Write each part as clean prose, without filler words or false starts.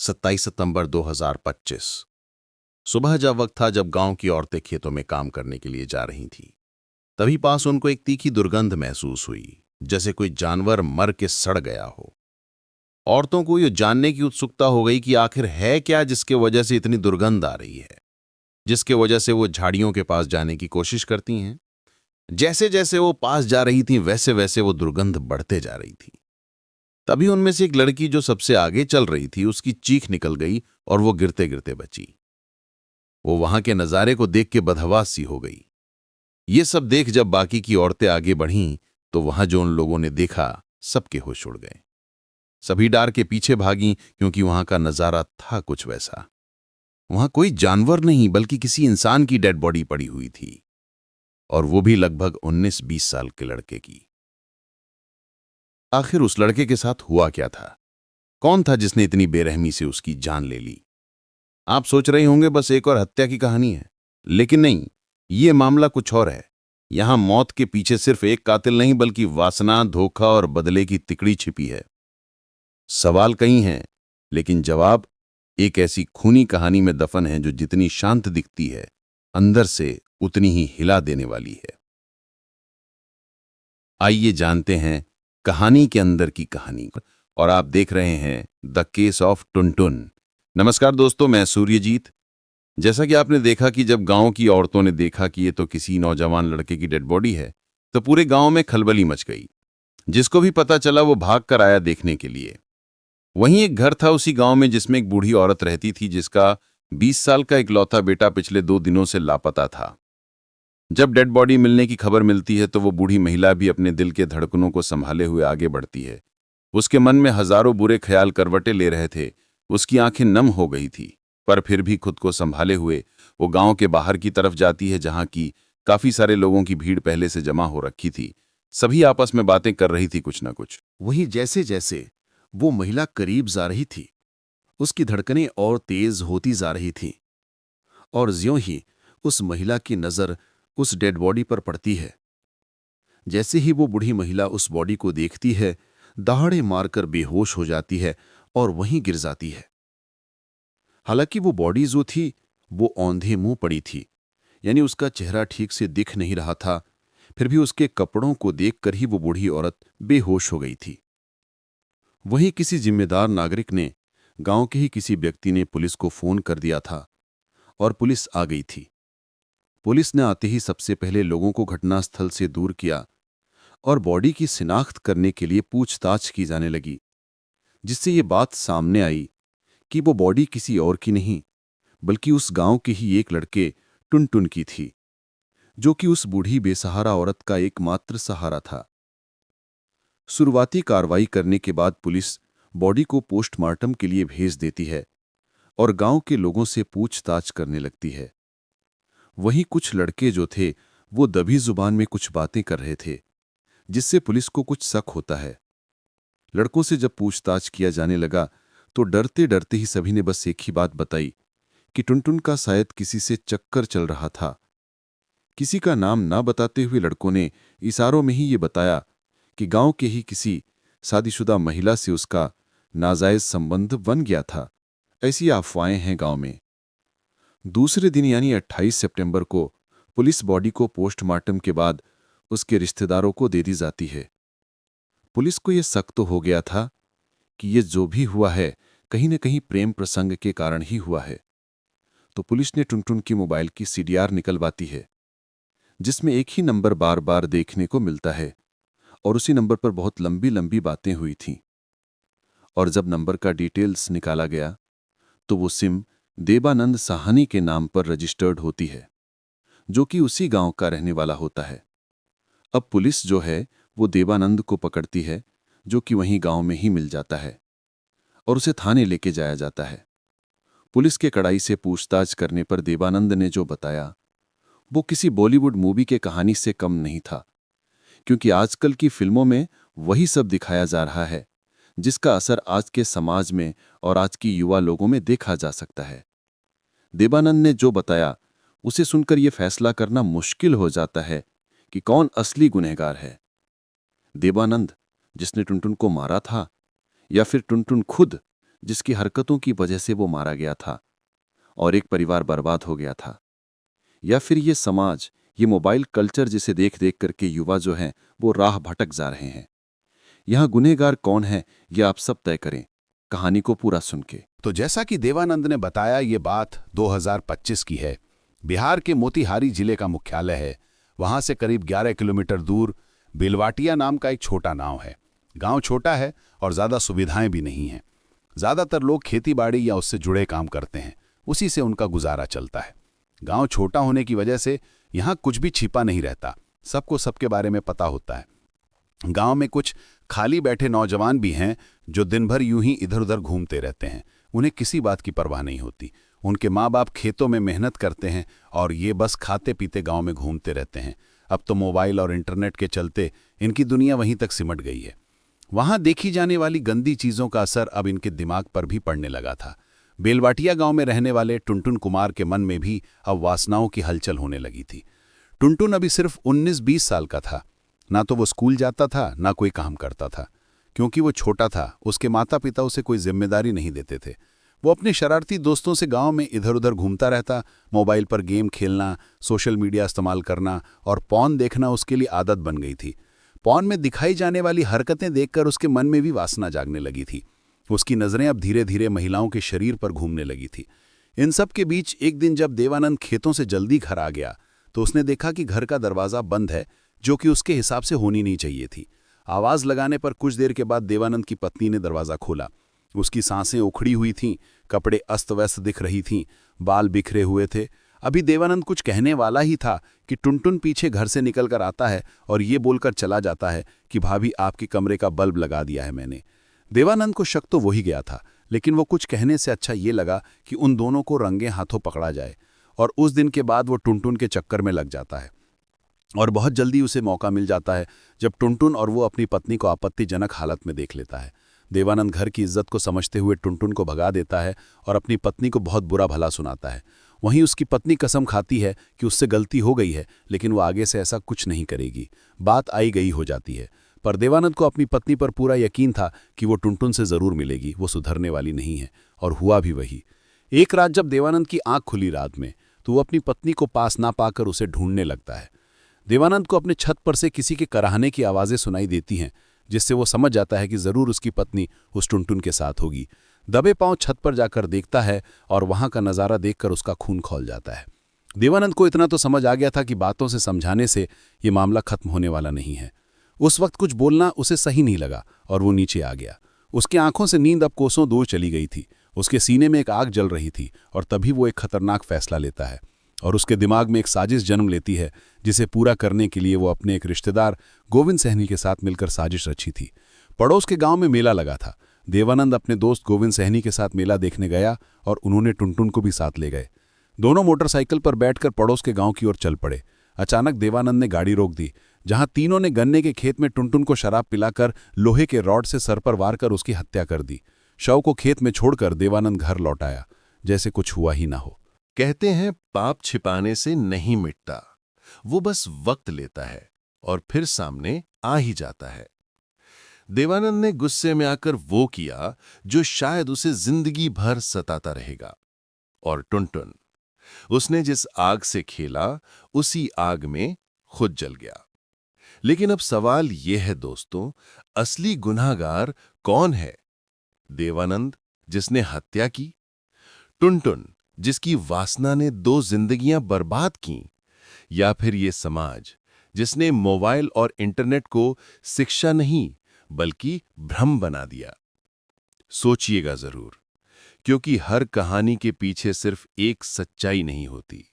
27 सितंबर 2025। सुबह जब वक्त था जब गांव की औरतें खेतों में काम करने के लिए जा रही थीं, तभी पास उनको एक तीखी दुर्गंध महसूस हुई, जैसे कोई जानवर मर के सड़ गया हो। औरतों को ये जानने की उत्सुकता हो गई कि आखिर है क्या जिसके वजह से इतनी दुर्गंध आ रही है, जिसके वजह से वो झाड़ियों के पास जाने की कोशिश करती हैं। जैसे जैसे वो पास जा रही थीं, वैसे वैसे वो दुर्गंध बढ़ते जा रही थी। तभी उनमें से एक लड़की जो सबसे आगे चल रही थी, उसकी चीख निकल गई और वो गिरते गिरते बची। वो वहां के नजारे को देख के बदहवास सी हो गई। ये सब देख जब बाकी की औरतें आगे बढ़ीं, तो वहां जो उन लोगों ने देखा, सबके होश उड़ गए। सभी डर के पीछे भागीं, क्योंकि वहां का नजारा था कुछ वैसा। वहां कोई जानवर नहीं बल्कि किसी इंसान की डेड बॉडी पड़ी हुई थी, और वो भी लगभग 19-20 साल के लड़के की। आखिर उस लड़के के साथ हुआ क्या था? कौन था जिसने इतनी बेरहमी से उसकी जान ले ली? आप सोच रहे होंगे बस एक और हत्या की कहानी है, लेकिन नहीं, ये मामला कुछ और है। यहां मौत के पीछे सिर्फ एक कातिल नहीं बल्कि वासना, धोखा और बदले की तिकड़ी छिपी है। सवाल कई हैं, लेकिन जवाब एक ऐसी खूनी कहानी में दफन है जो जितनी शांत दिखती है, अंदर से उतनी ही हिला देने वाली है। आइए जानते हैं कहानी के अंदर की कहानी। और आप देख रहे हैं द केस ऑफ टुनटुन। नमस्कार दोस्तों, मैं सूर्यजीत। जैसा कि आपने देखा कि जब गांव की औरतों ने देखा कि ये तो किसी नौजवान लड़के की डेड बॉडी है, तो पूरे गांव में खलबली मच गई। जिसको भी पता चला वो भाग कर आया देखने के लिए। वहीं एक घर था उसी गांव में जिसमें एक बूढ़ी औरत रहती थी, जिसका 20 साल का इकलौता बेटा पिछले 2 दिनों से लापता था। जब डेड बॉडी मिलने की खबर मिलती है तो वो बूढ़ी महिला भी अपने दिल के धड़कनों को संभाले हुए आगे बढ़ती है। उसके मन में हजारों बुरे ख्याल करवटें ले रहे थे। उसकी आंखें नम हो गई थी, पर फिर भी खुद को संभाले हुए वो गांव के बाहर की तरफ जाती है, जहां की काफी सारे लोगों की भीड़ पहले से जमा हो रखी थी। सभी आपस में बातें कर रही थी कुछ न कुछ। वहीं जैसे जैसे वो महिला करीब जा रही थी, उसकी धड़कनें और तेज होती जा रही थीं। और ज्यों ही उस महिला की नजर उस डेड बॉडी पर पड़ती है, जैसे ही वो बूढ़ी महिला उस बॉडी को देखती है, दहाड़े मारकर बेहोश हो जाती है और वहीं गिर जाती है। हालांकि वो बॉडी जो थी, वो औंधे मुंह पड़ी थी, यानी उसका चेहरा ठीक से दिख नहीं रहा था। फिर भी उसके कपड़ों को देखकर ही वो बूढ़ी औरत बेहोश हो गई थी। वहीं किसी जिम्मेदार नागरिक ने, गांव के ही किसी व्यक्ति ने पुलिस को फोन कर दिया था और पुलिस आ गई थी। पुलिस ने आते ही सबसे पहले लोगों को घटनास्थल से दूर किया और बॉडी की शिनाख्त करने के लिए पूछताछ की जाने लगी, जिससे ये बात सामने आई कि वो बॉडी किसी और की नहीं बल्कि उस गांव के ही एक लड़के टुनटुन की थी, जो कि उस बूढ़ी बेसहारा औरत का एकमात्र सहारा था। शुरुआती कार्रवाई करने के बाद पुलिस बॉडी को पोस्टमार्टम के लिए भेज देती है और गांव के लोगों से पूछताछ करने लगती है। वहीं कुछ लड़के जो थे, वो दबी जुबान में कुछ बातें कर रहे थे, जिससे पुलिस को कुछ शक होता है। लड़कों से जब पूछताछ किया जाने लगा तो डरते डरते ही सभी ने बस एक ही बात बताई कि टुनटुन का शायद किसी से चक्कर चल रहा था। किसी का नाम ना बताते हुए लड़कों ने इशारों में ही ये बताया कि गांव के ही किसी शादीशुदा महिला से उसका नाजायज संबंध बन गया था। ऐसी अफवाहें हैं गांव में। दूसरे दिन यानी 28 सितंबर को पुलिस बॉडी को पोस्टमार्टम के बाद उसके रिश्तेदारों को दे दी जाती है। पुलिस को यह शक तो हो गया था कि ये जो भी हुआ है, कहीं न कहीं प्रेम प्रसंग के कारण ही हुआ है। तो पुलिस ने टुनटुन की मोबाइल की सीडीआर निकलवाती है, जिसमें एक ही नंबर बार बार देखने को मिलता है और उसी नंबर पर बहुत लंबी लंबी बातें हुई थीं। और जब नंबर का डिटेल्स निकाला गया तो वो सिम देबानंद साहनी के नाम पर रजिस्टर्ड होती है, जो कि उसी गांव का रहने वाला होता है। अब पुलिस जो है वो देबानंद को पकड़ती है, जो कि वहीं गांव में ही मिल जाता है, और उसे थाने लेके जाया जाता है। पुलिस के कड़ाई से पूछताछ करने पर देबानंद ने जो बताया वो किसी बॉलीवुड मूवी के कहानी से कम नहीं था, क्योंकि आजकल की फिल्मों में वही सब दिखाया जा रहा है जिसका असर आज के समाज में और आज की युवा लोगों में देखा जा सकता है। देबानंद ने जो बताया उसे सुनकर यह फैसला करना मुश्किल हो जाता है कि कौन असली गुनहगार है, देबानंद जिसने टुनटुन को मारा था, या फिर टुनटुन खुद जिसकी हरकतों की वजह से वो मारा गया था और एक परिवार बर्बाद हो गया था? या फिर ये समाज, ये मोबाइल कल्चर जिसे देख देख करके युवा जो हैं वो राह भटक जा रहे हैं? यहाँ गुनहगार कौन है, ये आप सब तय करें कहानी को पूरा सुन के। तो जैसा कि देवानंद ने बताया, ये बात 2025 की है। बिहार के मोतिहारी जिले का मुख्यालय है। वहां से करीब 11 किलोमीटर दूर बेलवाटिया नाम का एक छोटा गांव है। गांव छोटा है और ज़्यादा सुविधाएं भी नहीं हैं। ज़्यादातर लोग खेतीबाड़ी या उससे जुड़े काम करते हैं, उसी से उनका गुजारा चलता है। गांव छोटा होने की वजह से यहाँ कुछ भी छिपा नहीं रहता, सबको सबके बारे में पता होता है। गांव में कुछ खाली बैठे नौजवान भी हैं जो दिन भर यूं ही इधर उधर घूमते रहते हैं। उन्हें किसी बात की परवाह नहीं होती। उनके माँ बाप खेतों में मेहनत करते हैं और ये बस खाते पीते गांव में घूमते रहते हैं। अब तो मोबाइल और इंटरनेट के चलते इनकी दुनिया वहीं तक सिमट गई है। वहां देखी जाने वाली गंदी चीजों का असर अब इनके दिमाग पर भी पड़ने लगा था। बेलवाटिया गांव में रहने वाले टुनटुन कुमार के मन में भी अब वासनाओं की हलचल होने लगी थी। टुनटुन अभी सिर्फ 19-20 साल का था। ना तो वो स्कूल जाता था, ना कोई काम करता था। क्योंकि वो छोटा था, उसके माता पिता उसे कोई जिम्मेदारी नहीं देते थे। वो अपने शरारती दोस्तों से गांव में इधर उधर घूमता रहता। मोबाइल पर गेम खेलना, सोशल मीडिया इस्तेमाल करना और पॉर्न देखना उसके लिए आदत बन गई थी। पॉर्न में दिखाई जाने वाली हरकतें देखकर उसके मन में भी वासना जागने लगी थी। उसकी नज़रें अब धीरे धीरे महिलाओं के शरीर पर घूमने लगी थी। इन सब के बीच एक दिन जब देवानंद खेतों से जल्दी घर आ गया तो उसने देखा कि घर का दरवाज़ा बंद है, जो कि उसके हिसाब से होनी नहीं चाहिए थी। आवाज़ लगाने पर कुछ देर के बाद देवानंद की पत्नी ने दरवाज़ा खोला। उसकी सांसें उखड़ी हुई थीं, कपड़े अस्त व्यस्त दिख रही थीं, बाल बिखरे हुए थे। अभी देवानंद कुछ कहने वाला ही था कि टुनटुन पीछे घर से निकल कर आता है और ये बोलकर चला जाता है कि भाभी, आपके कमरे का बल्ब लगा दिया है मैंने। देवानंद को शक तो वही गया था, लेकिन वो कुछ कहने से अच्छा ये लगा कि उन दोनों को रंगे हाथों पकड़ा जाए। और उस दिन के बाद वो टुनटुन के चक्कर में लग जाता है और बहुत जल्दी उसे मौका मिल जाता है जब टुनटुन और वो अपनी पत्नी को आपत्तिजनक हालत में देख लेता है। देवानंद घर की इज्जत को समझते हुए टुनटुन को भगा देता है और अपनी पत्नी को बहुत बुरा भला सुनाता है। वहीं उसकी पत्नी कसम खाती है कि उससे गलती हो गई है, लेकिन वो आगे से ऐसा कुछ नहीं करेगी। बात आई गई हो जाती है, पर देवानंद को अपनी पत्नी पर पूरा यकीन था कि वो टुनटुन से ज़रूर मिलेगी, वो सुधरने वाली नहीं है। और हुआ भी वही। एक रात जब देवानंद की आंख खुली रात में, तो वो अपनी पत्नी को पास ना पाकर उसे ढूंढने लगता है। देवानंद को अपने छत पर से किसी के कराहने की आवाज़ें सुनाई देती हैं, जिससे वो समझ जाता है कि ज़रूर उसकी पत्नी उस टुनटुन के साथ होगी। दबे पांव छत पर जाकर देखता है और वहां का नज़ारा देखकर उसका खून खौल जाता है। देवानंद को इतना तो समझ आ गया था कि बातों से समझाने से ये मामला खत्म होने वाला नहीं है। उस वक्त कुछ बोलना उसे सही नहीं लगा और वो नीचे आ गया। उसकी आंखों से नींद अब कोसों दूर चली गई थी। उसके सीने में एक आग जल रही थी और तभी वो एक खतरनाक फैसला लेता है और उसके दिमाग में एक साजिश जन्म लेती है, जिसे पूरा करने के लिए वो अपने एक रिश्तेदार गोविंद सहनी के साथ मिलकर साजिश रची थी। पड़ोस के गांव में मेला लगा था। देवानंद अपने दोस्त गोविंद सहनी के साथ मेला देखने गया और उन्होंने टुनटुन को भी साथ ले गए। दोनों मोटरसाइकिल पर बैठकर पड़ोस के गांव की ओर चल पड़े। अचानक देवानंद ने गाड़ी रोक दी। जहां तीनों ने गन्ने के खेत में टुनटुन को शराब पिलाकर लोहे के रॉड से सर पर वार कर उसकी हत्या कर दी। शव को खेत में छोड़कर देवानंद घर लौट आया, जैसे कुछ हुआ ही ना हो। कहते हैं पाप छिपाने से नहीं मिटता, वो बस वक्त लेता है और फिर सामने आ ही जाता है। देवानंद ने गुस्से में आकर वो किया जो शायद उसे जिंदगी भर सताता रहेगा। और टुनटुन, उसने जिस आग से खेला उसी आग में खुद जल गया। लेकिन अब सवाल यह है दोस्तों, असली गुनहगार कौन है? देवानंद जिसने हत्या की, टुनटुन जिसकी वासना ने 2 जिंदगियां बर्बाद की, या फिर ये समाज जिसने मोबाइल और इंटरनेट को शिक्षा नहीं बल्कि भ्रम बना दिया? सोचिएगा जरूर, क्योंकि हर कहानी के पीछे सिर्फ एक सच्चाई नहीं होती।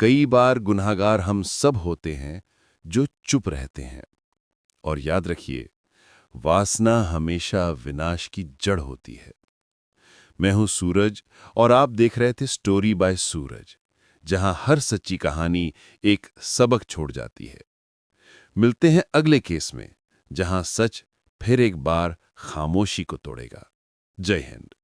कई बार गुनहगार हम सब होते हैं जो चुप रहते हैं। और याद रखिए, वासना हमेशा विनाश की जड़ होती है। मैं हूं सूरज और आप देख रहे थे स्टोरी बाय सूरज, जहां हर सच्ची कहानी एक सबक छोड़ जाती है। मिलते हैं अगले केस में, जहां सच फिर एक बार खामोशी को तोड़ेगा। जय हिंद।